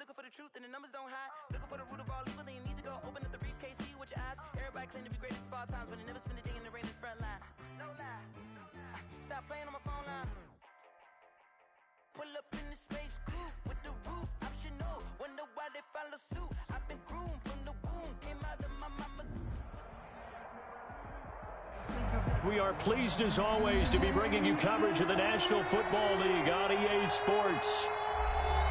looking for the truth and the numbers don't hide. Looking for the root of all evil, then you need to go open up the briefcase, see what your eyes. Everybody claim to be greatest of all times, but they never spend a day in the rain in the front line. No lie. Stop playing on my phone line. Pull up in the space coupe with the roof optional. Wonder why they follow suit. I've been groomed from the womb, came out of my mama. We are pleased as always to be bringing you coverage of the National Football League on EA Sports.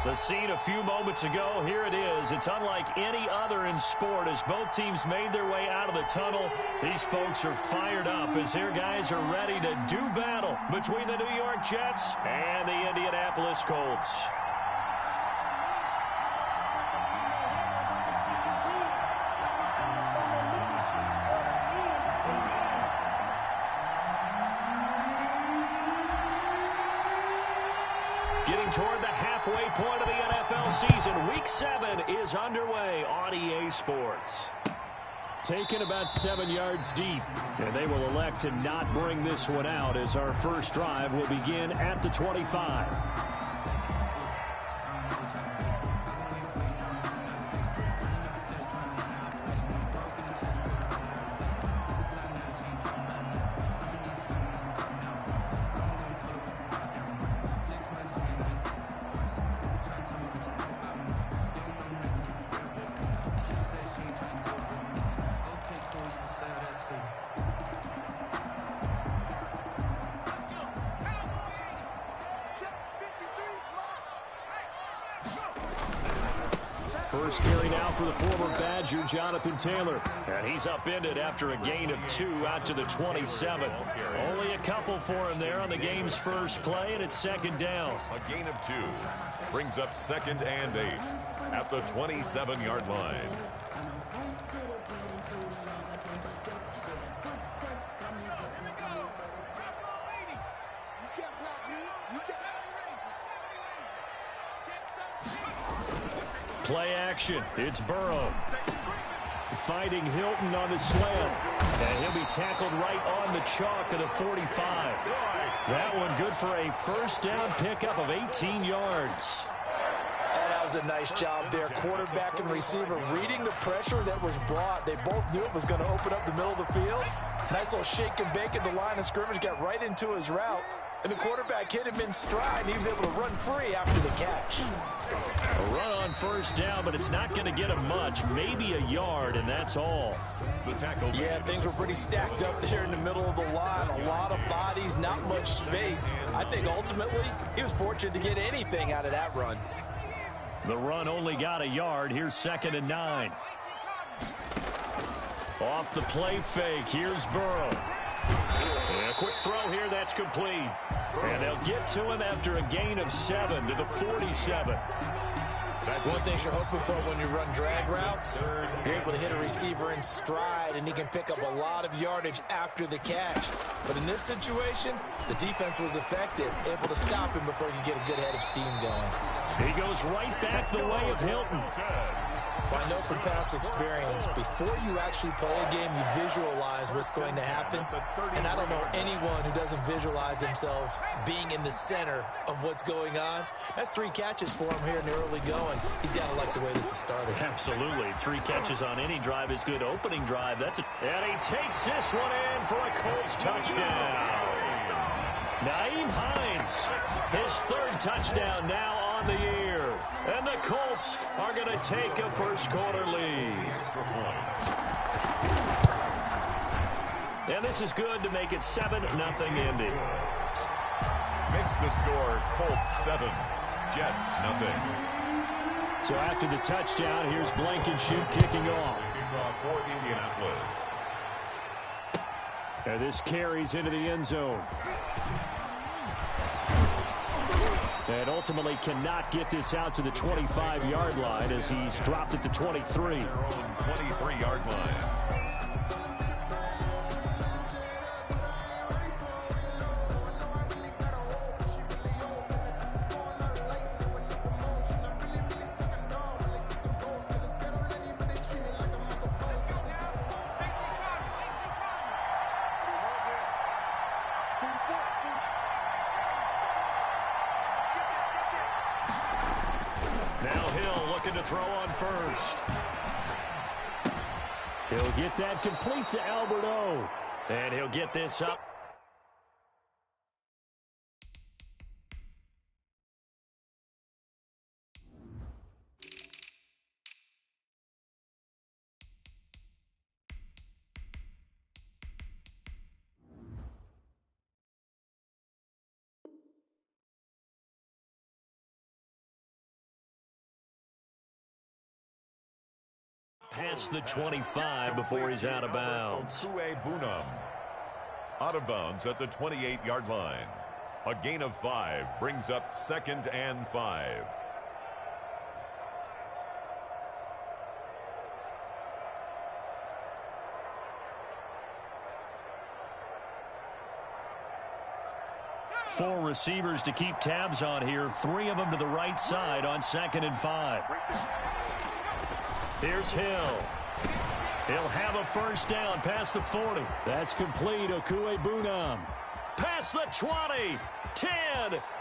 The scene a few moments ago, here it is. It's unlike any other in sport as both teams made their way out of the tunnel. These folks are fired up as their guys are ready to do battle between the New York Jets and the Indianapolis Colts. Getting toward the halfway point of the NFL season, Week 7 is underway on EA Sports. Taken about 7 yards deep, and they will elect to not bring this one out as our first drive will begin at the 25. First carry now for the former Badger, Jonathan Taylor. And he's upended after a gain of 2 out to the 27. Only a couple for him there on the game's first play, and it's second down. A gain of 2 brings up 2nd and 8 at the 27-yard line. Play action. It's Burrow. Fighting Hilton on the slant. And he'll be tackled right on the chalk of the 45. That one good for a first down pickup of 18 yards. That was a nice job there. Quarterback and receiver reading the pressure that was brought. They both knew it was going to open up the middle of the field. Nice little shake and bake at the line of scrimmage. Got right into his route. And the quarterback hit him in stride. He was able to run free after the catch. A run on first down, but it's not going to get him much. Maybe a yard, and that's all. The tackle. Yeah, things were pretty stacked up there in the middle of the line. A lot of bodies, not much space. I think ultimately he was fortunate to get anything out of that run. The run only got a yard. Here's 2nd and 9. Off the play fake. Here's Burrow. And a quick throw here. That's complete. And they'll get to him after a gain of 7 to the 47. One thing you're hoping for when you run drag routes, you're able to hit a receiver in stride, and he can pick up a lot of yardage after the catch. But in this situation, the defense was effective, able to stop him before he could get a good head of steam going. He goes right back the way of Hilton. Well, I know from past experience, before you actually play a game, you visualize what's going to happen. And I don't know anyone who doesn't visualize themselves being in the center of what's going on. That's 3 catches for him here in the early going. He's got to like the way this is started. Absolutely. 3 catches on any drive is good. Opening drive, that's it. And he takes this one in for a Colts touchdown. Nyheim Hines, his 3rd touchdown now on the year. And the Colts are going to take a first-quarter lead. And this is good to make it 7-0 Indy. Makes the score Colts 7, Jets 0. So after the touchdown, here's Blankenship kicking off. For Indianapolis. And this carries into the end zone. And ultimately cannot get this out to the 25-yard line as he's dropped at the 23. 23-yard line. Now Hill Hill looking to throw on first. He'll get that complete to Alberto. And he'll get this up. Past the 25 before he's out of bounds. Out of bounds at the 28-yard line. A gain of 5 brings up 2nd and 5. Four receivers to keep tabs on here. 3 of them to the right side on 2nd and 5. Here's Hill. He'll have a first down past the 40. That's complete. Okuebunam. Past the 20. 10.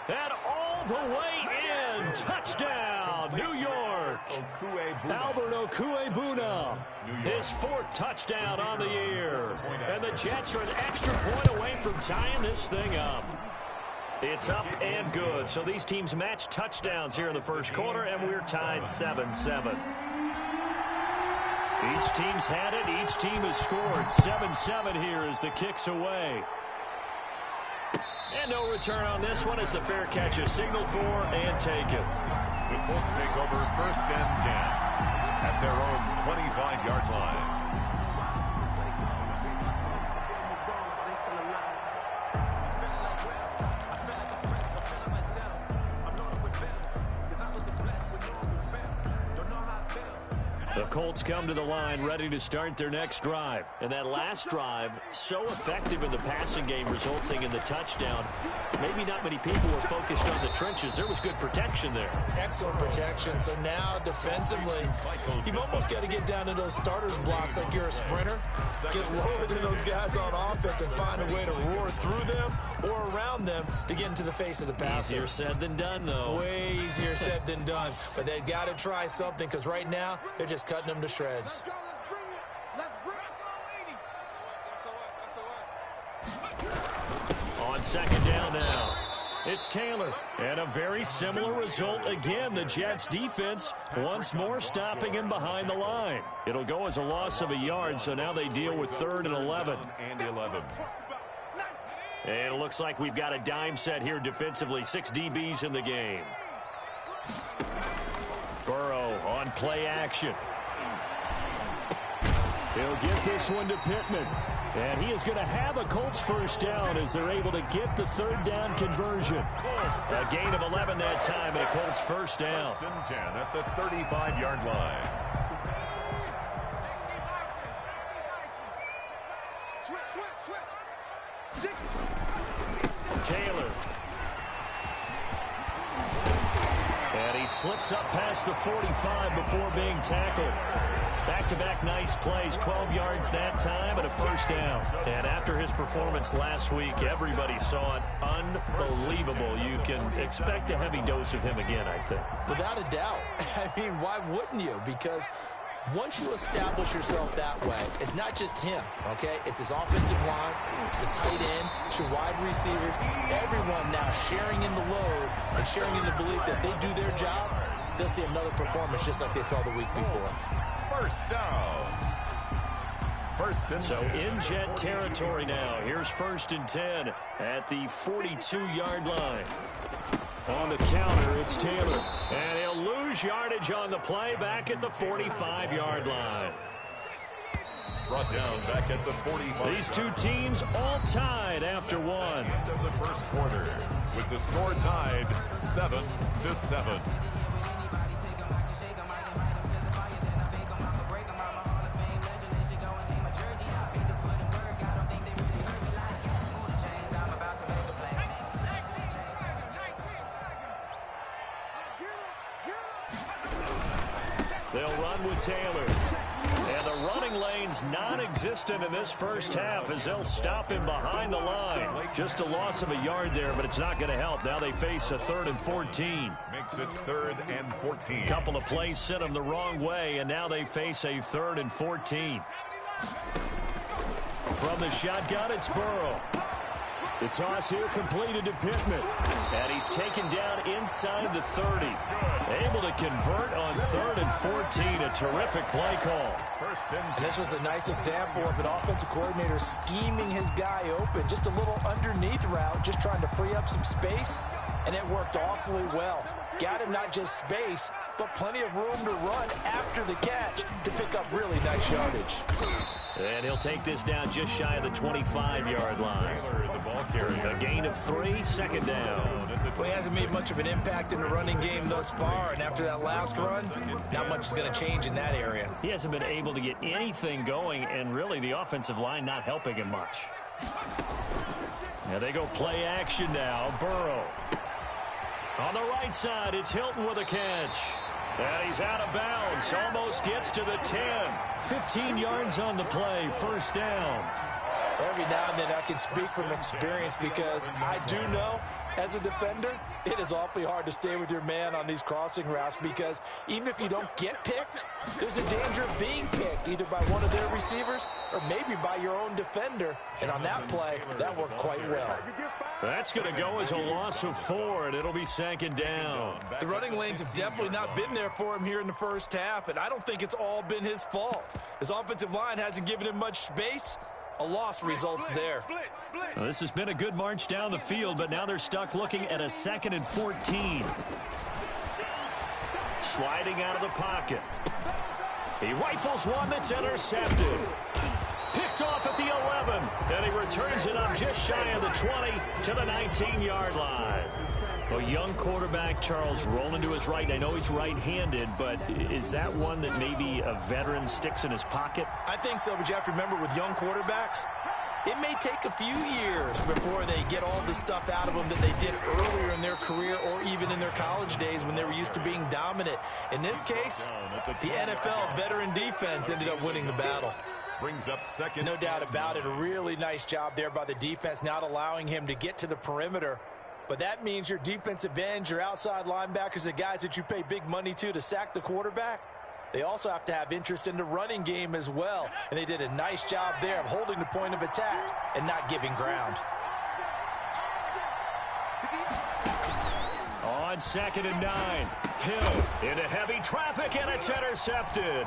And all the way in. Touchdown, New York. Albert Okuebunam. His 4th touchdown on the year. And the Jets are an extra point away from tying this thing up. It's up and good. So these teams match touchdowns here in the first quarter, and we're tied 7-7. Each team's had it. Each team has scored. 7-7 here as the kick's away. And no return on this one as the fair catch is signaled for and taken. The Colts take over 1st and 10 at their own 25-yard line. The Colts come to the line ready to start their next drive. And that last drive, so effective in the passing game, resulting in the touchdown. Maybe not many people were focused on the trenches. There was good protection there. Excellent protection. So now defensively, you've almost got to get down to those starters blocks like you're a sprinter. Get lower than those guys on offense and find a way to roar through them or around them to get into the face of the passer. Easier said than done, though. Way easier said than done. But they've got to try something because right now they're just cutting them to shreds. On 2nd down now, it's Taylor. And a very similar result again. The Jets defense once more stopping him behind the line. It'll go as a loss of a yard, so now they deal with 3rd and 11. And it looks like we've got a dime set here defensively. 6 DBs in the game. Burrow on play action. He'll get this one to Pittman. And he is going to have a Colts first down as they're able to get the 3rd down conversion. A gain of 11 that time and a Colts first down. 1st and 10 at the 35-yard line. Taylor. And he slips up past the 45 before being tackled. Back-to-back nice plays, 12 yards that time and a first down. And after his performance last week, everybody saw it. Unbelievable. You can expect a heavy dose of him again, I think. Without a doubt. I mean, why wouldn't you? Because once you establish yourself that way, it's not just him, okay? It's his offensive line, it's the tight end, it's your wide receivers, everyone now sharing in the load and sharing in the belief that they do their job, they'll see another performance just like they saw the week before. First down. 1st and 10. So in Jet territory now. Here's 1st and 10 at the 42-yard line. On the counter, it's Taylor. And he'll lose yardage on the play back at the 45-yard line. Brought down back at the 45. These two teams all tied after one. End of the first quarter with the score tied 7-7. They'll run with Taylor. And the running lane's non-existent in this first half as they'll stop him behind the line. Just a loss of a yard there, but it's not going to help. Now they face a 3rd and 14. Makes it 3rd and 14. Couple of plays sent them the wrong way, and now they face a 3rd and 14. From the shotgun, it's Burrow. The toss here completed to Pittman. And he's taken down inside the 30. Able to convert on 3rd and 14. A terrific play call. And this was a nice example of an offensive coordinator scheming his guy open. Just a little underneath route, just trying to free up some space. And it worked awfully well. Got him not just space, but plenty of room to run after the catch to pick up really nice yardage. And he'll take this down just shy of the 25-yard line. A gain of 3, 2nd down. Well, he hasn't made much of an impact in the running game thus far, and after that last run, not much is going to change in that area. He hasn't been able to get anything going, and really the offensive line not helping him much. Now they go play action now. Burrow. On the right side, it's Hilton with a catch. And he's out of bounds. Almost gets to the 10. 15 yards on the play. 1st down. Every now and then I can speak from experience because I do know as a defender, it is awfully hard to stay with your man on these crossing routes because even if you don't get picked, there's a danger of being picked either by one of their receivers or maybe by your own defender. And on that play, that worked quite well. That's going to go as a loss of 4, and it'll be 2nd down. The running lanes have definitely not been there for him here in the first half, and I don't think it's all been his fault. His offensive line hasn't given him much space. A loss results there. Well, this has been a good march down the field, but now they're stuck looking at a 2nd and 14. Sliding out of the pocket. He rifles one that's intercepted. Picked off at the 11. Then he returns it up just shy of the 20 to the 19-yard line. A young quarterback, Charles, rolling to his right. I know he's right-handed, but is that one that maybe a veteran sticks in his pocket? I think so, but you have to remember with young quarterbacks, it may take a few years before they get all the stuff out of them that they did earlier in their career or even in their college days when they were used to being dominant. In this case, the NFL veteran defense ended up winning the battle. Brings up 2nd. No doubt about it. A really nice job there by the defense, not allowing him to get to the perimeter. But that means your defensive ends, your outside linebackers, the guys that you pay big money to sack the quarterback, they also have to have interest in the running game as well. And they did a nice job there of holding the point of attack and not giving ground. On 2nd and 9, Hill into heavy traffic, and it's intercepted.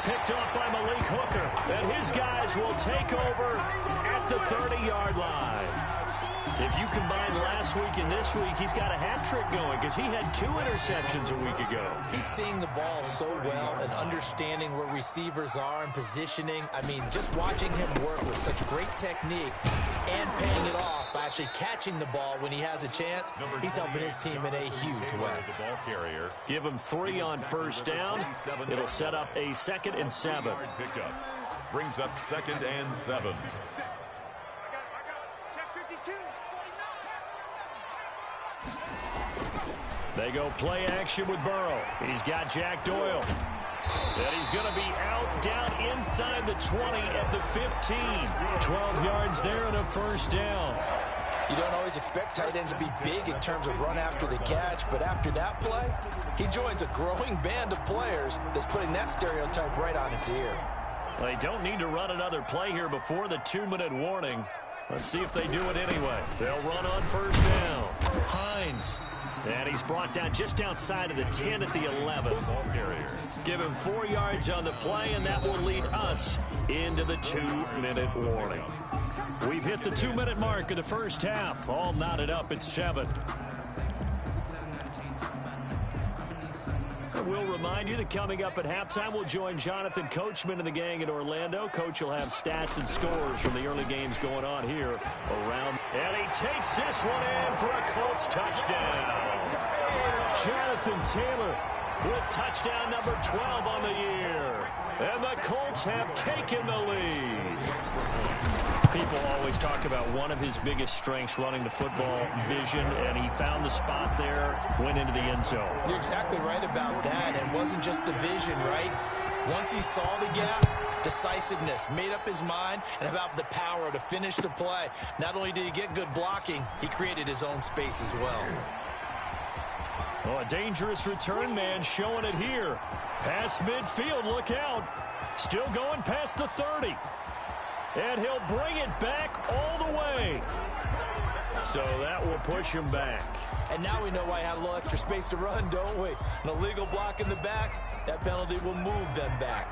Picked off by Malik Hooker. And his guys will take over at the 30-yard line. If you combine last week and this week, he's got a hat trick going because he had 2 interceptions a week ago. He's seeing the ball so well and understanding where receivers are and positioning. I mean, just watching him work with such great technique and paying it off by actually catching the ball when he has a chance, he's helping his team in a huge way. Give him 3 on 1st down. It'll set up a 2nd and 7. Brings up 2nd and 7. They go play action with Burrow. He's got Jack Doyle. And he's going to be out down inside the 20 at the 15. 12 yards there and a 1st down. You don't always expect tight ends to be big in terms of run after the catch, but after that play, he joins a growing band of players that's putting that stereotype right on its ear. They don't need to run another play here before the 2-minute warning. Let's see if they do it anyway. They'll run on 1st down. Hines. And he's brought down just outside of the 10 at the 11. Give him 4 yards on the play, and that will lead us into the 2-minute warning. We've hit the 2-minute mark of the first half. All knotted up at 7. We'll remind you that coming up at halftime, we'll join Jonathan Coachman and the gang in Orlando. Coach will have stats and scores from the early games going on here around. And he takes this one in for a Colts touchdown. Jonathan Taylor with touchdown number 12 on the year. And the Colts have taken the lead. People always talk about one of his biggest strengths running the football, vision, and he found the spot there, went into the end zone. You're exactly right about that. It wasn't just the vision, right? Once he saw the gap, decisiveness, made up his mind, and about the power to finish the play. Not only did he get good blocking, he created his own space as well. Oh, a dangerous return man showing it here. Past midfield, look out. Still going past the 30. And he'll bring it back all the way. So that will push him back. And now we know why he had a little extra space to run, don't we? An illegal block in the back, that penalty will move them back.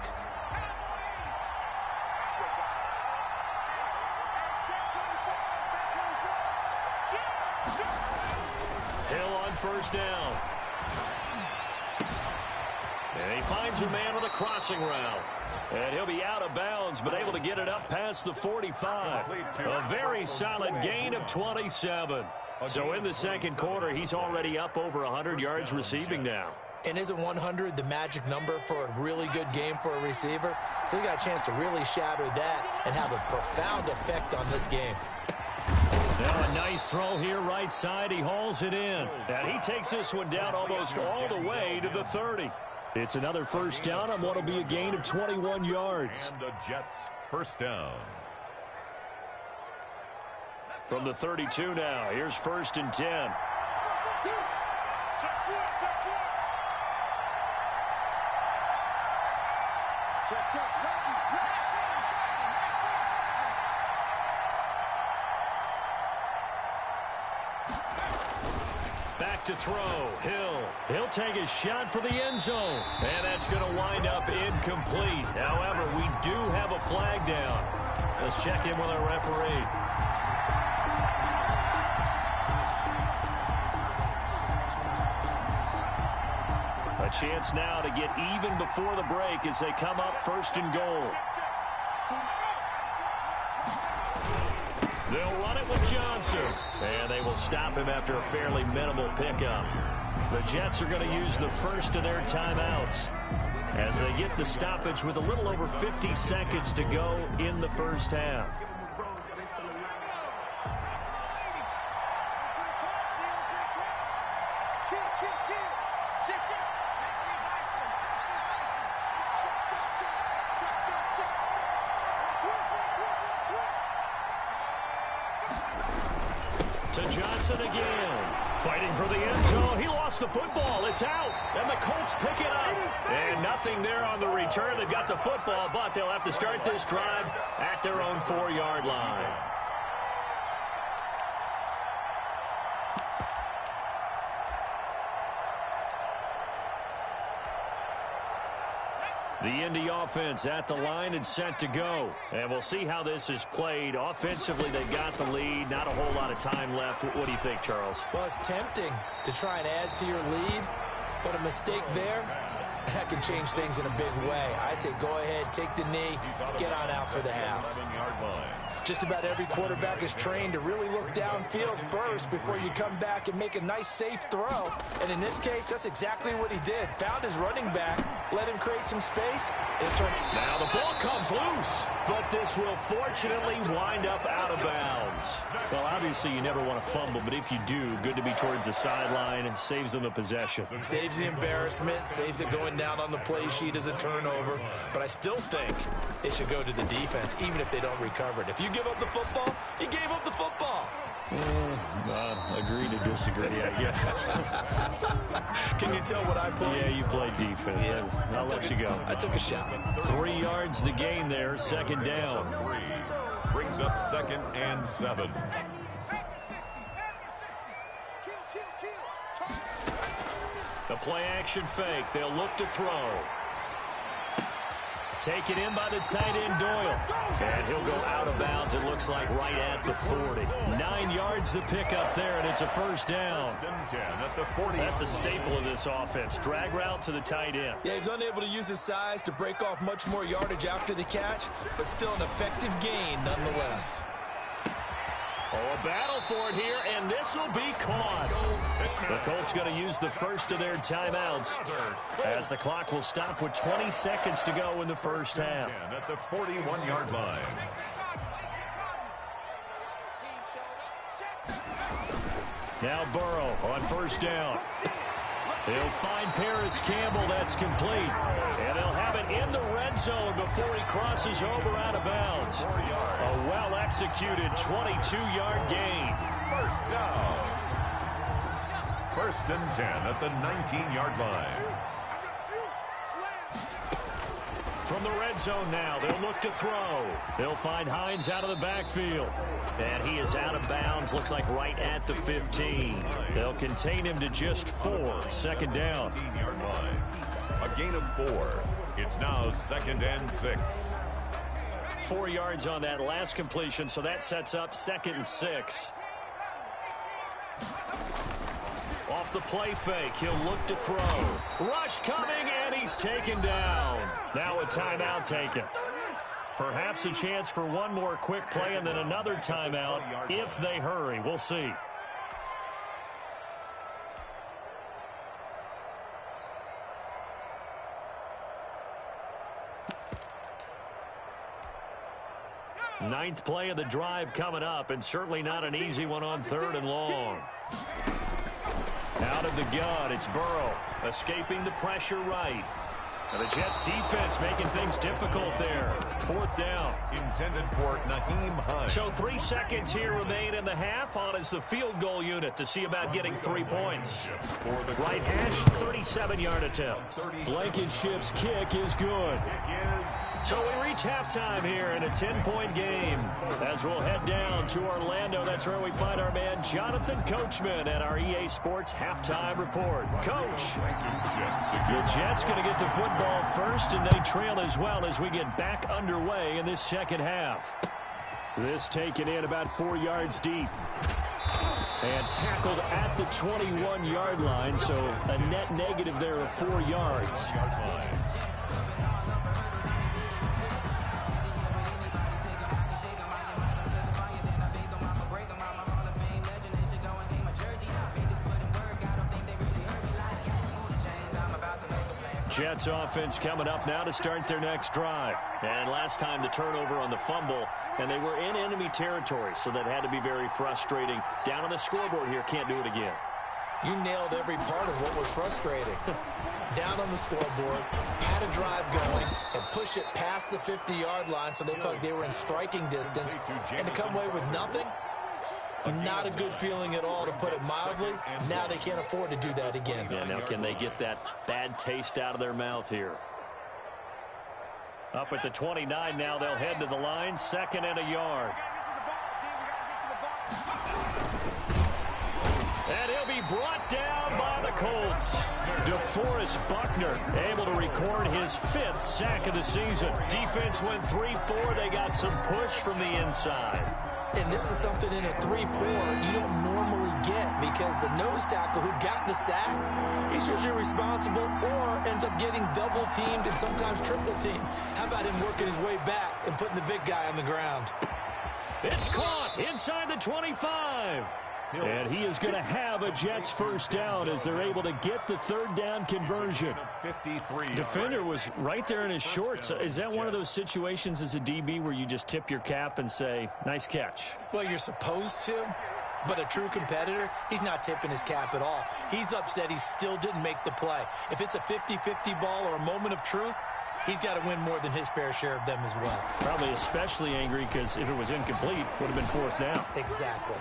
Hill on first down. And he finds a man on the crossing route. And he'll be out of bounds, but able to get it up past the 45. A very solid gain of 27. So in the second quarter, he's already up over 100 yards receiving now. And isn't 100 the magic number for a really good game for a receiver? So he got a chance to really shatter that and have a profound effect on this game. Now a nice throw here right side. He hauls it in. And he takes this one down almost all the way to the 30. It's another first down on what will be a gain of 21 yards. And the Jets first down. From the 32 now, here's first and 10. Back to throw. Hill. He'll take a shot for the end zone. And that's going to wind up incomplete. However, we do have a flag down. Let's check in with our referee. A chance now to get even before the break as they come up first and goal. They'll run it with Johnson. And they will stop him after a fairly minimal pickup. The Jets are going to use the first of their timeouts as they get the stoppage with a little over 50 seconds to go in the first half. To Johnson again. Fighting for the end zone. He lost the football. It's out. And the Colts pick it up. And nothing there on the return. They've got the football, but they'll have to start this drive at their own 4-yard line. The Indy offense at the line and set to go. And we'll see how this is played. Offensively, they've got the lead. Not a whole lot of time left. What do you think, Charles? Well, it's tempting to try and add to your lead, but a mistake there, that can change things in a big way. I say go ahead, take the knee, get on out for the half. Just about every quarterback is trained to really look downfield first before you come back and make a nice, safe throw. And in this case, that's exactly what he did. Found his running back, let him create some space. Now the ball comes loose, but this will fortunately wind up out of bounds. Well, obviously you never want to fumble, but if you do, good to be towards the sideline and saves them the possession. Saves the embarrassment, saves it going down on the play sheet as a turnover. But I still think it should go to the defense, even if they don't recover it. If you give up the football, you gave up the football. Agree to disagree, I guess. Can you tell what I played? Yeah, you played defense. Yeah, I'll let you go. I took a shot. 3 yards the gain there, second down. Brings up second and 7. The play action fake. They'll look to throw. Taken in by the tight end, Doyle. And he'll go out of bounds, it looks like, right at the 40. 9 yards to pick up there, and it's a first down. That's a staple of this offense. Drag route to the tight end. Yeah, he's unable to use his size to break off much more yardage after the catch, but still an effective gain nonetheless. Oh, a battle for it here, and this will be caught. The Colts going to use the first of their timeouts as the clock will stop with 20 seconds to go in the first half. At the 41-yard line. Now Burrow on first down. He'll find Paris Campbell. That's complete. And they'll have it in the red zone before he crosses over out of bounds. A well-executed 22-yard gain. First down. 1st and 10 at the 19-yard line. From the red zone now, they'll look to throw. They'll find Hines out of the backfield. And he is out of bounds, looks like right at the 15. They'll contain him to just 4. 2nd down. 15-yard line. A gain of 4. It's now 2nd and 6. 4 yards on that last completion, so that sets up 2nd and 6. Off the play fake, he'll look to throw. Rush coming, and he's taken down. Now a timeout taken. Perhaps a chance for one more quick play and then another timeout if they hurry. We'll see. Ninth play of the drive coming up, and certainly not an easy one on 3rd and long. Out of the gun, it's Burrow, escaping the pressure right. And the Jets defense making things difficult there. 4th down. Intended for Naheem Hines. So 3 seconds here remain in the half. On is the field goal unit to see about getting 3 points. Right hash, 37-yard attempt. Blankenship's kick is good. So we reach halftime here in a 10-point game. As we'll head down to Orlando, that's where we find our man Jonathan Coachman at our EA Sports Halftime Report. Coach, the Jets going to get the football first, and they trail as well as we get back underway in this second half. This taken in about 4 yards deep. And tackled at the 21-yard line, so a net negative there of 4 yards. Jets offense coming up now to start their next drive. And last time the turnover on the fumble, and they were in enemy territory, so that had to be very frustrating. Down on the scoreboard here, can't do it again. You nailed every part of what was frustrating. Down on the scoreboard, had a drive going, and pushed it past the 50-yard line so they thought they were in striking distance, and to come away with nothing, not a good feeling at all, to put it mildly. Now they can't afford to do that again. Yeah, now can they get that bad taste out of their mouth here? Up at the 29 now, they'll head to the line, 2nd and a yard. And he'll be brought down by the Colts. DeForest Buckner able to record his 5th sack of the season. Defense went 3-4. They got some push from the inside. And this is something in a 3-4 you don't normally get, because the nose tackle who got the sack, he's usually responsible or ends up getting double-teamed and sometimes triple-teamed. How about him working his way back and putting the big guy on the ground? It's caught inside the 25. And he is going to have a Jets first down as they're able to get the 3rd down conversion. Defender was right there in his shorts. Is that one of those situations as a DB where you just tip your cap and say, nice catch? Well, you're supposed to, but a true competitor, he's not tipping his cap at all. He's upset he still didn't make the play. If it's a 50-50 ball or a moment of truth, he's got to win more than his fair share of them as well. Probably especially angry because if it was incomplete, it would have been 4th down. Exactly.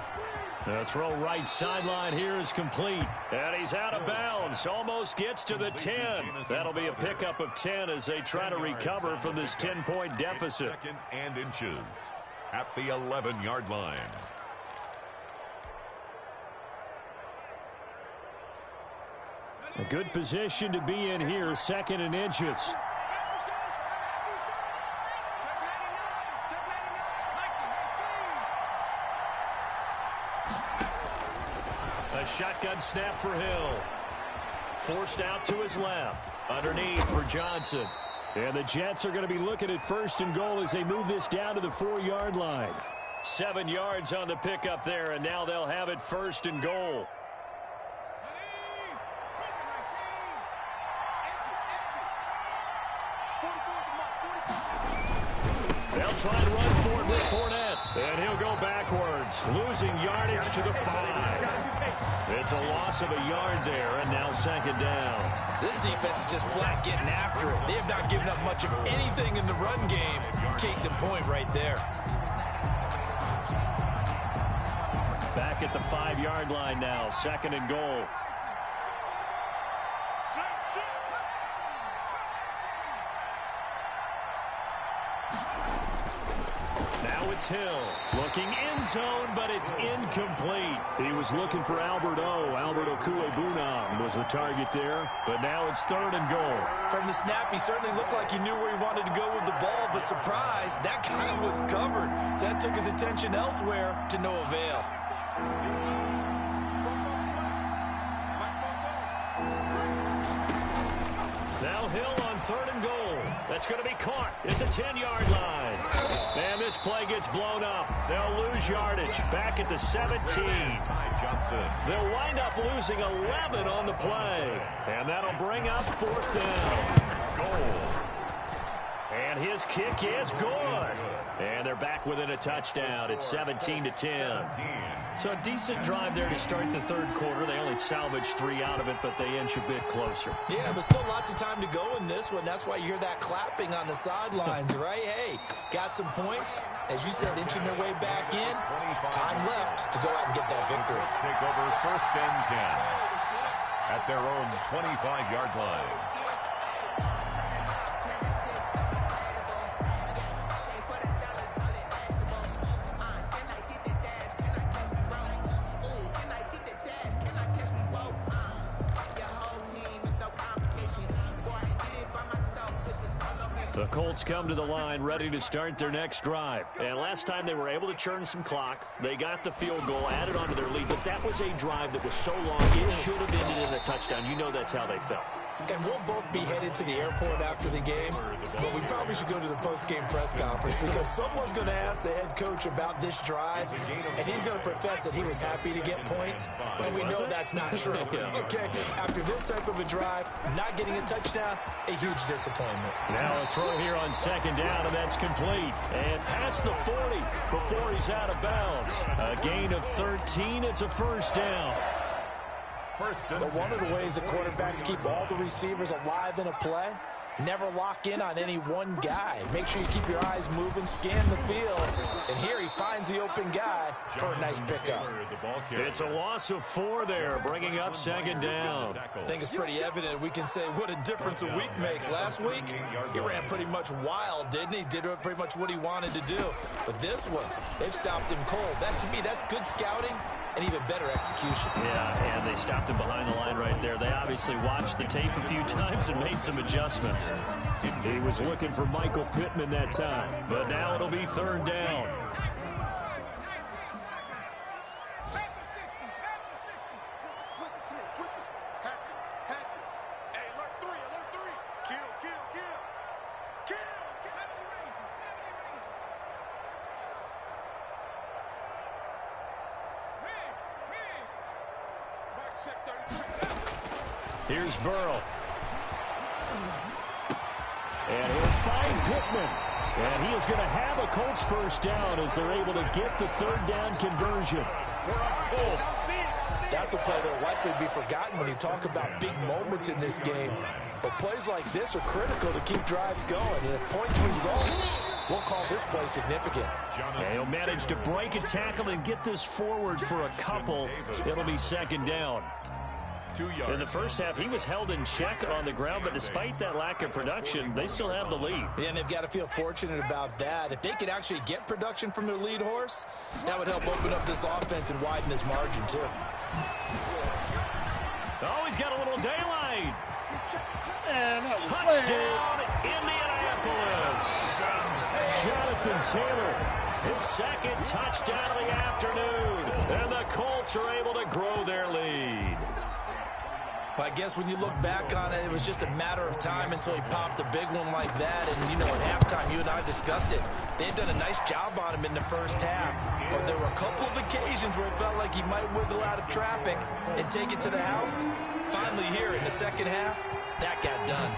The throw right sideline here is complete. And he's out of bounds. Almost gets to the 10. That'll be a pickup of 10 as they try to recover from this 10-point deficit. 2nd and inches at the 11-yard line. A good position to be in here, 2nd and inches. A shotgun snap for Hill. Forced out to his left. Underneath for Johnson. And the Jets are going to be looking at 1st and goal as they move this down to the 4-yard line. 7 yards on the pickup there, and now they'll have it 1st and goal. They'll try and run for it with Fournette, and he'll go backwards, losing yardage to the 5. It's a loss of a yard there, and now 2nd down. This defense is just flat getting after it. They have not given up much of anything in the run game. Case in point right there. Back at the 5-yard line now, 2nd and goal. Now it's Hill, looking end zone, but it's incomplete. He was looking for Albert Okuebunam was the target there, but now it's 3rd and goal. From the snap, he certainly looked like he knew where he wanted to go with the ball, but surprise, that guy was covered. So that took his attention elsewhere to no avail. Now Hill on 3rd and goal. That's going to be caught at the 10-yard line. And this play gets blown up. They'll lose yardage back at the 17. They'll wind up losing 11 on the play. And that'll bring up 4th down. Goal. And his kick is good. And they're back within a touchdown. It's 17-10. So a decent drive there to start the 3rd quarter. They only salvaged 3 out of it, but they inch a bit closer. Yeah, but still lots of time to go in this one. That's why you hear that clapping on the sidelines, right? Hey, got some points. As you said, inching their way back in. Time left to go out and get that victory. Take over 1st and 10 at their own 25-yard line. The Colts come to the line ready to start their next drive. And last time they were able to churn some clock. They got the field goal, added onto their lead. But that was a drive that was so long, it should have ended in a touchdown. You know that's how they felt. And we'll both be headed to the airport after the game, but we probably should go to the post-game press conference because someone's going to ask the head coach about this drive, and he's going to profess that he was happy to get points, and we know that's not true. Okay, after this type of a drive, not getting a touchdown, a huge disappointment. Now a throw here on 2nd down, and that's complete. And past the 40 before he's out of bounds. A gain of 13, it's a 1st down. But one of the ways that quarterbacks keep all the receivers alive in a play, never lock in on any one guy. Make sure you keep your eyes moving, scan the field. And here he finds the open guy for a nice pickup. It's a loss of 4 there, bringing up 2nd down. I think it's pretty evident we can say what a difference a week makes. Last week, he ran pretty much wild, didn't he? Did pretty much what he wanted to do. But this one, they've stopped him cold. That, to me, that's good scouting and even better execution. Yeah, and they stopped him behind the line right there. They obviously watched the tape a few times and made some adjustments. He was looking for Michael Pittman that time, but now it'll be 3rd down. Here's Burrow. And he'll find Pittman. And he is going to have a Colts 1st down as they're able to get the 3rd down conversion. That's a play that will likely be forgotten when you talk about big moments in this game. But plays like this are critical to keep drives going. And if points result, we'll call this play significant. And he'll manage to break a tackle and get this forward for a couple. It'll be 2nd down. In the first half, he was held in check on the ground, but despite that lack of production, they still have the lead. Yeah, and they've got to feel fortunate about that. If they could actually get production from their lead horse, that would help open up this offense and widen this margin, too. Oh, he's got a little daylight. And touchdown, Indianapolis. Jonathan Taylor, his 2nd touchdown of the afternoon. And the Colts are able to grow their lead. Well, I guess when you look back on it, it was just a matter of time until he popped a big one like that. And, you know, at halftime, you and I discussed it. They had done a nice job on him in the first half. But there were a couple of occasions where it felt like he might wiggle out of traffic and take it to the house. Finally here in the second half, that got done.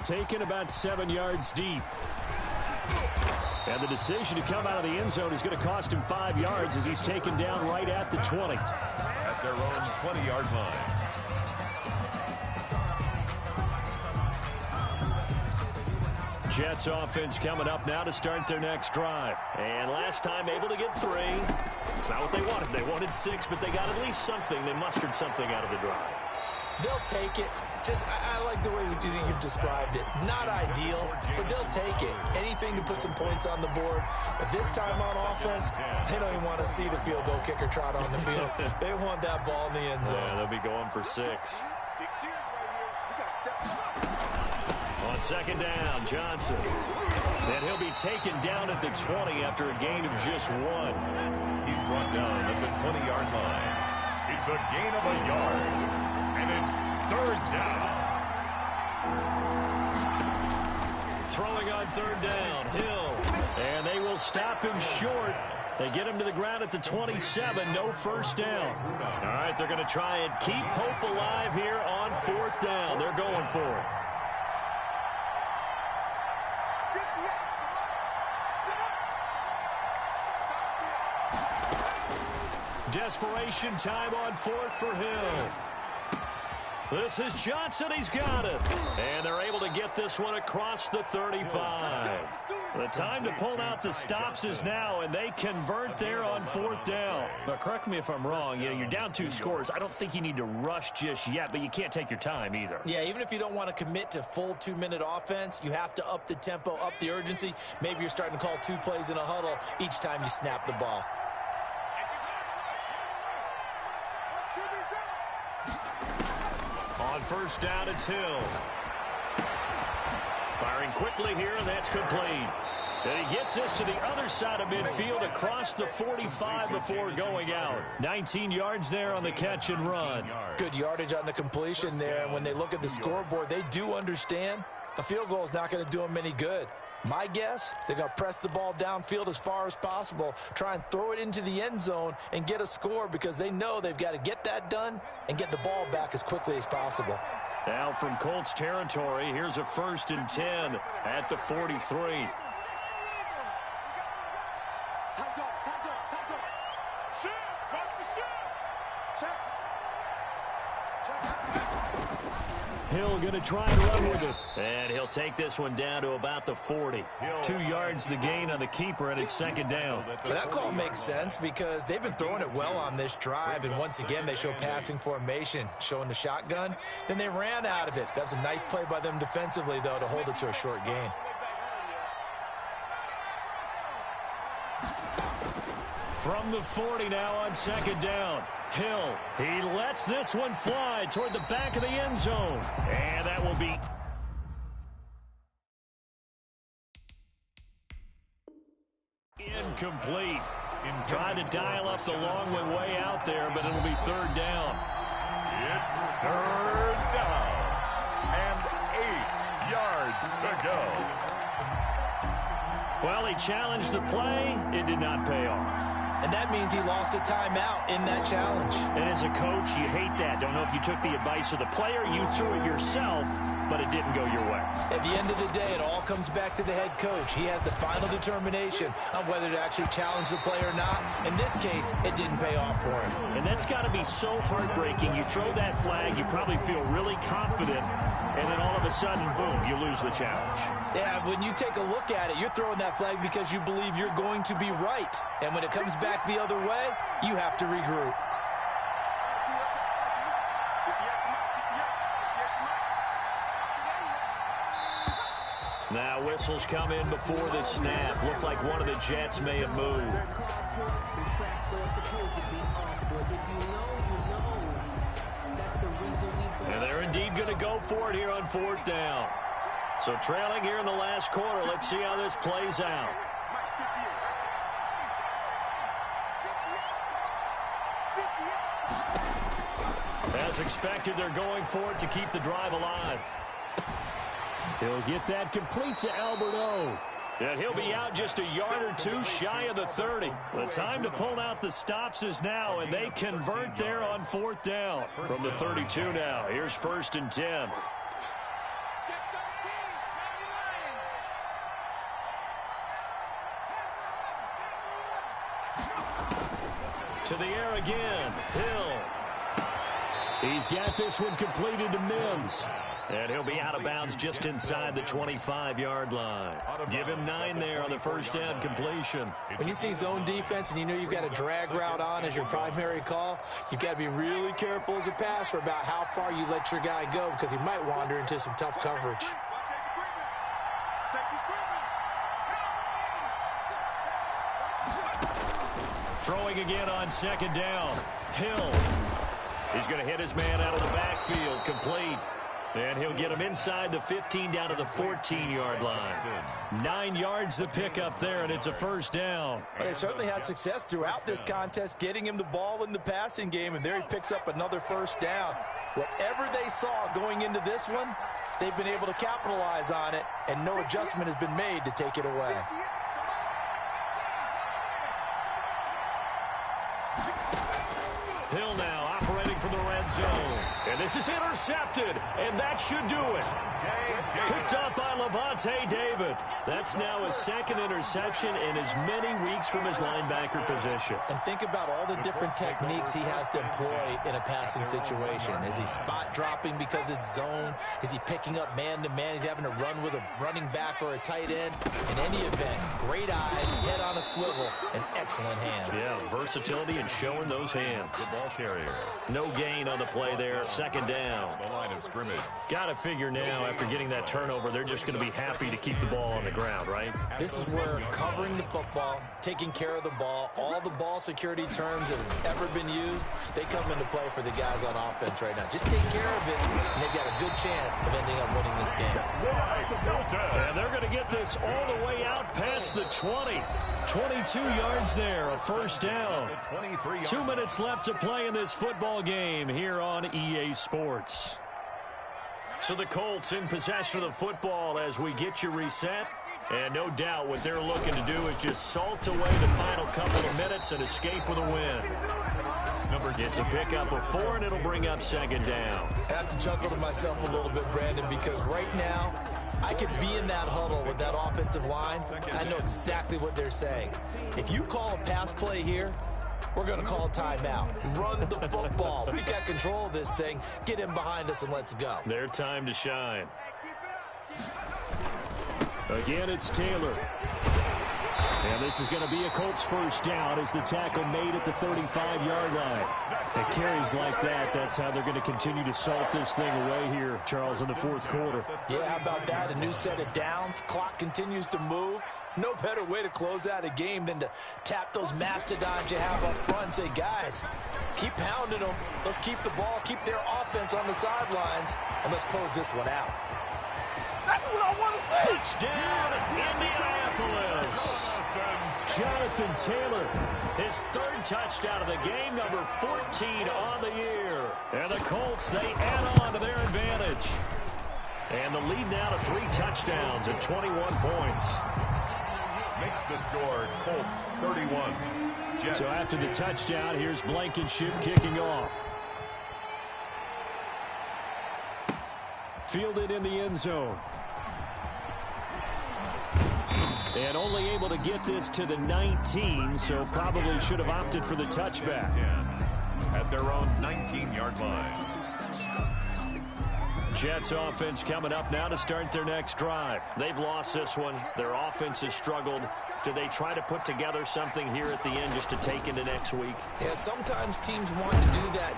Taken about 7 yards deep. And the decision to come out of the end zone is going to cost him 5 yards as he's taken down right at the 20. At their own 20-yard line. Jets offense coming up now to start their next drive. And last time able to get 3. It's not what they wanted. They wanted 6, but they got at least something. They mustered something out of the drive. They'll take it. I like the way you've described it. Not ideal, but they'll take it. Anything to put some points on the board. But this time on offense, they don't even want to see the field goal kicker trot on the field. They want that ball in the end zone. Yeah, they'll be going for 6. On second down, Johnson. And he'll be taken down at the 20 after a gain of just 1. He's brought down at the 20-yard line. It's a gain of a yard. And it's third down. Throwing on third down, Hill. And they will stop him short. They get him to the ground at the 27, no first down. All right, they're going to try and keep hope alive here on fourth down. They're going for it. Desperation time on fourth for Hill. This is Johnson. He's got it. And they're able to get this one across the 35. The time to pull out the stops is now, and they convert there on fourth down. But correct me if I'm wrong. You know, you're down 2 scores. I don't think you need to rush just yet, but you can't take your time either. Yeah, even if you don't want to commit to full 2-minute offense, you have to up the tempo, up the urgency. Maybe you're starting to call 2 plays in a huddle each time you snap the ball. On first down, it's Hill. Firing quickly here, and that's complete. And he gets this to the other side of midfield across the 45 before going out. 19 yards there on the catch and run. Good yardage on the completion there. And when they look at the scoreboard, they do understand a field goal is not going to do them any good. My guess, they're going to press the ball downfield as far as possible, try and throw it into the end zone and get a score because they know they've got to get that done and get the ball back as quickly as possible. Now from Colts territory, here's a 1st and 10 at the 43. Hill going to try and run with it. And he'll take this one down to about the 40. 2 yards the gain on the keeper, and it's second down. But that call makes sense because they've been throwing it well on this drive, and once again they show passing formation, showing the shotgun. Then they ran out of it. That's a nice play by them defensively, though, to hold it to a short gain. From the 40 now on second down. Hill, he lets this one fly toward the back of the end zone. And that will be incomplete. Tried to dial up the long one way out there, but it'll be third down. It's third down. And 8 yards to go. Well, he challenged the play. It did not pay off. And that means he lost a timeout in that challenge. And as a coach, you hate that. Don't know if you took the advice of the player, you threw it yourself, but it didn't go your way. At the end of the day, it all comes back to the head coach. He has the final determination on whether to actually challenge the play or not. In this case, it didn't pay off for him. And that's got to be so heartbreaking. You throw that flag, you probably feel really confident, and then all of a sudden, boom, you lose the challenge. Yeah, when you take a look at it, you're throwing that flag because you believe you're going to be right. And when it comes back the other way, you have to regroup. Now whistles come in before the snap. Looked like one of the Jets may have moved. And they're indeed going to go for it here on fourth down. So trailing here in the last quarter. Let's see how this plays out. As expected, they're going for it to keep the drive alive. He'll get that complete to Alberto. And he'll be out just a yard or two shy of the 30. The time to pull out the stops is now, and they convert there on 4th down. From the 32 now, here's 1st and 10. To the air again, Hill. He's got this one completed to Mims. And he'll be out of bounds just inside the 25-yard line. Give him 9 there on the first down completion. When you see zone defense and you know you've got a drag route on as your primary call, you've got to be really careful as a passer about how far you let your guy go because he might wander into some tough coverage. Throwing again on 2nd down. Hill. He's going to hit his man out of the backfield. Complete. And he'll get him inside the 15 down to the 14-yard line. 9 yards the pickup there, and it's a first down. They certainly had success throughout this contest, getting him the ball in the passing game, and there he picks up another first down. Whatever they saw going into this one, they've been able to capitalize on it, and no adjustment has been made to take it away. Hill now operating from the red zone. And this is intercepted, and that should do it. Picked up by Levante David. That's now his 2nd interception in as many weeks from his linebacker position. And think about all the different techniques he has to employ in a passing situation. Is he spot dropping because it's zone? Is he picking up man-to-man? Is he having to run with a running back or a tight end? In any event, great eyes, head on a swivel, and excellent hands. Yeah, versatility and showing those hands. The ball carrier. No gain on the play there. 2nd down. The line of scrimmage. Got to figure now, after getting that turnover, they're just going to be happy to keep the ball on the ground, right? This is where covering the football, taking care of the ball, all the ball security terms that have ever been used, they come into play for the guys on offense right now. Just take care of it, and they've got a good chance of ending up winning this game. And they're going to get this all the way out past the 20. 22 yards there, a first down. 2 minutes left to play in this football game here on EA Sports. So the Colts in possession of the football as we get you reset. And no doubt what they're looking to do is just salt away the final couple of minutes and escape with a win. It's a pickup of 4, and it'll bring up 2nd down. I have to chuckle to myself a little bit, Brandon, because right now I could be in that huddle with that offensive line. I know exactly what they're saying. If you call a pass play here, we're going to call timeout. Run the football. We've got control of this thing. Get him behind us and let's go. Their time to shine. Again, it's Taylor. And this is going to be a Colts first down as the tackle made at the 35-yard line. It carries like that. That's how they're going to continue to salt this thing away here, Charles, in the 4th quarter. Yeah, how about that? A new set of downs. Clock continues to move. No better way to close out a game than to tap those mastodons you have up front and say, guys, keep pounding them. Let's keep the ball, keep their offense on the sidelines, and let's close this one out. That's what I want to see. Touchdown, Indianapolis. Jonathan Taylor, his 3rd touchdown of the game, number 14 on the year. And the Colts, they add on to their advantage. And the lead now to 3 touchdowns at 21 points. Makes the score Colts 31. Jets. So after the touchdown, here's Blankenship kicking off. Fielded in the end zone. And only able to get this to the 19, so probably should have opted for the touchback. At their own 19-yard line. Jets offense coming up now to start their next drive. They've lost this one. Their offense has struggled. Do they try to put together something here at the end just to take into next week? Yeah, sometimes teams want to do that.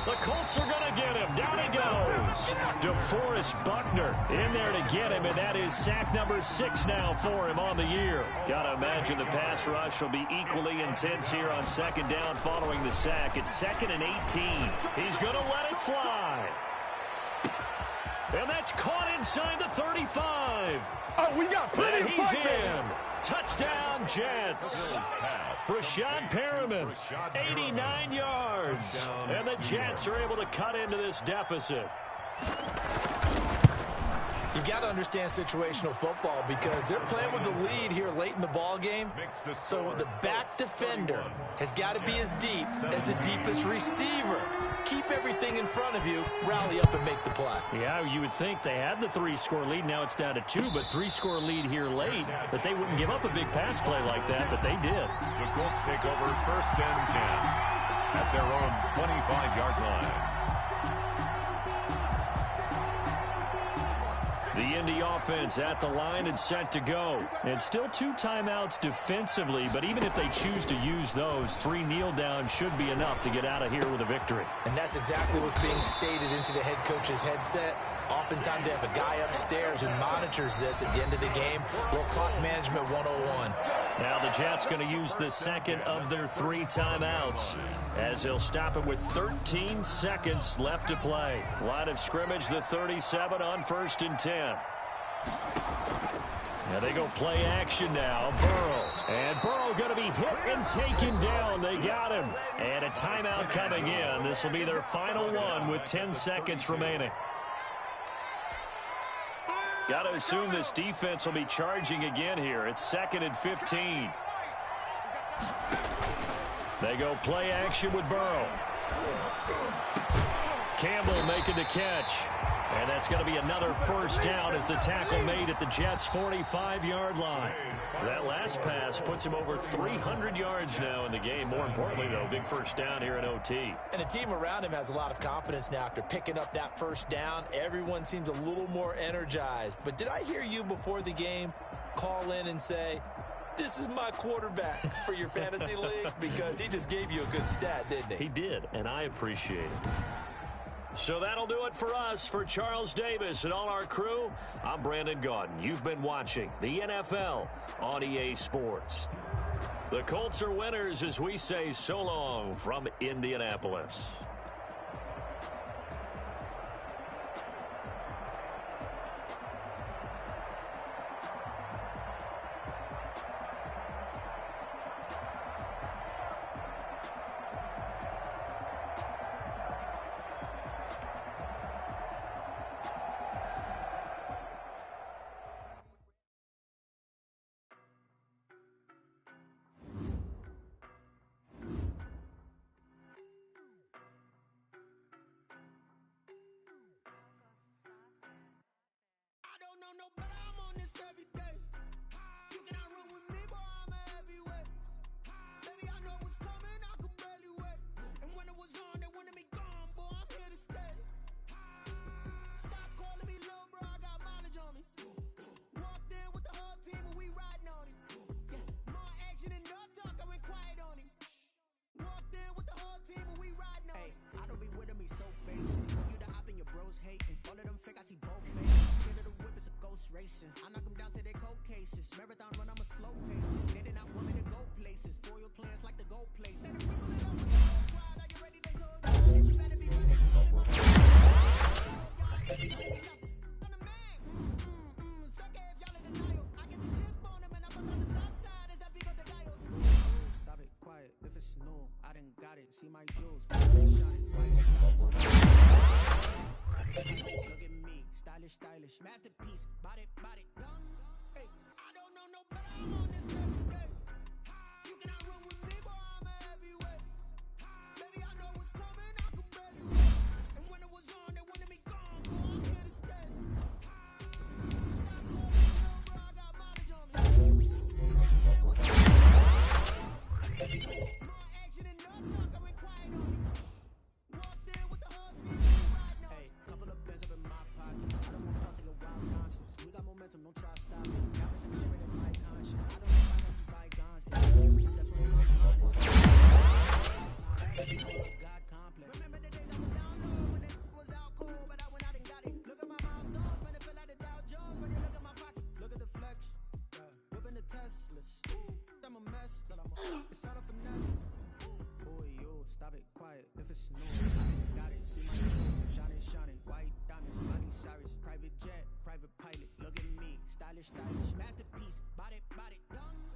The Colts are going to get him. Down he goes. DeForest Buckner in there to get him, and that is sack number 6 now for him on the year. Got to imagine the pass rush will be equally intense here on 2nd down following the sack. It's 2nd and 18. He's going to let it fly. And that's caught inside the 35. Oh, we got plenty of he's fight, in. Touchdown, Jets. Rashad Perriman, 89 yards. And the Jets are able to cut into this deficit. You've got to understand situational football because they're playing with the lead here late in the ball game. So the back defender has got to be as deep as the deepest receiver. Keep everything in front of you, rally up and make the play. Yeah, you would think they had the 3-score lead. Now it's down to 2, but 3-score lead here late. That they wouldn't give up a big pass play like that, but they did. The Colts take over 1st and 10 at their own 25-yard line. The Indy offense at the line and set to go. And still 2 timeouts defensively, but even if they choose to use those, 3 kneel downs should be enough to get out of here with a victory. And that's exactly what's being stated into the head coach's headset. Oftentimes they have a guy upstairs who monitors this at the end of the game. Little clock management 101. Now the Jets going to use the second of their 3 timeouts as they'll stop it with 13 seconds left to play. Line of scrimmage, the 37 on 1st and 10. Now they go play action now. Burrow. And Burrow going to be hit and taken down. They got him. And a timeout coming in. This will be their final one with 10 seconds remaining. Got to assume this defense will be charging again here. It's 2nd and 15. They go play action with Burrow. Campbell making the catch. And that's going to be another 1st down as the tackle made at the Jets' 45-yard line. That last pass puts him over 300 yards now in the game. More importantly, though, big 1st down here in OT. And the team around him has a lot of confidence now after picking up that 1st down. Everyone seems a little more energized. But did I hear you before the game call in and say, this is my quarterback for your fantasy league? Because he just gave you a good stat, didn't he? He did, and I appreciate it. So that'll do it for us. For Charles Davis and all our crew, I'm Brandon Gaudin. You've been watching the NFL on EA Sports. The Colts are winners as we say so long from Indianapolis. Racing. I knock them down to their cold cases. Marathon run, I'm a slow pace. They did not want me to go places. Foil plans like the gold place. Say the people in love with the whole squad. Are you ready? They told you. You better be ready. I'm the man. Suck it if y'all in denial. I get the chip on them and I bust on the south side. Is that because they got you? Stop it, quiet. If it's new, I done got it. See my jewels. Look at me, stylish, masterpiece, body, young. Hey, I don't know no better, I'm on this every day. You cannot run with me, boy, I'm a heavyweight. Baby, I know what's coming, I could barely wait. And when it was on, they wanted me gone, boy, I'm here to stay. Stop calling me little bro, I got mileage on me. More action and no talk, I went quiet on me. Walked in with the whole team, riding on. Hey, couple of bands up in my pocket. I don't want pulse like a wild conscience. We got momentum, don't try to stop it. Diamonds are clearer than my conscience. I don't know if I bygones. That's when I'm honest. It's not God complex. Remember the days I was down low when it was out cold, but I went out and got it. Look at my milestones, man, it feel like the Dow Jones when you look at my pocket. Look at the flex, whipping the Teslas. I'm a mess, but it's not a finesse. Oh, yo, stop it, quiet. If it's new, I got it. See my nose, shining, white diamonds, Miley Cyrus, private jet, private pilot. Look at me, stylish, masterpiece, body, young.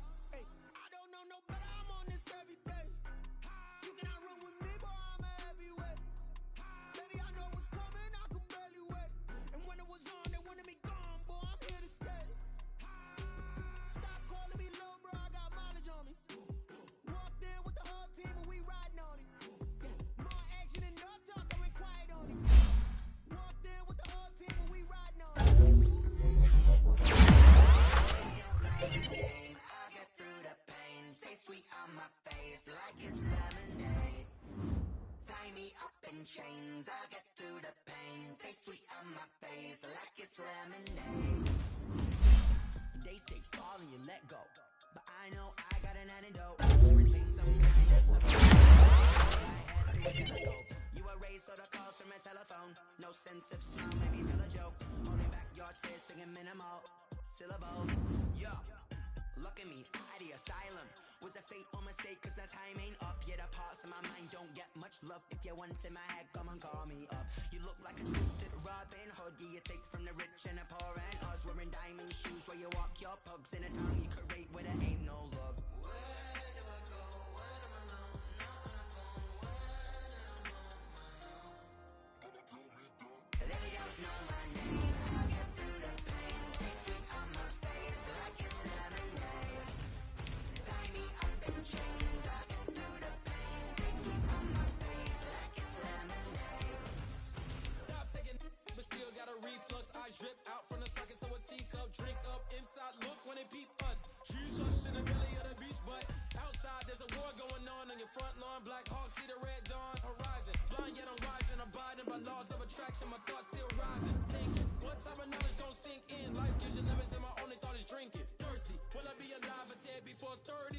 sense of sound, maybe tell a joke. Holding back your tears, singing minimal syllables. Yo, look at me, at the asylum. Was a fate or mistake, cause the time ain't up. Yet the parts of my mind don't get much love. If you want in my head, come and call me up. You look like a twisted Robin Hood. Yeah, you take from the rich and the poor and us. Wearing diamond shoes where you walk your pugs. In a town you create where there ain't no love. Where do I go when I'm alone? Not on the phone, when I'm on my own. They don't know my name. I get through the pain. Taste it on my face like it's lemonade. Tie me up in chains. I get through the pain. Taste it on my face like it's lemonade. Stop taking but still got a reflux. Eyes drip out from the socket to a teacup. Drink up inside, look when it peep us. Shoes us in the belly of the beach, but outside there's a war going on your front lawn. Black Hawk, see the red dawn horizon. Blind yet I'm rising, abiding by laws of attraction. My thoughts still rising. Thinking, what type of knowledge gon' sink in? Life gives you lemons and my only thought is drinking. Thirsty, will I be alive or dead before 30?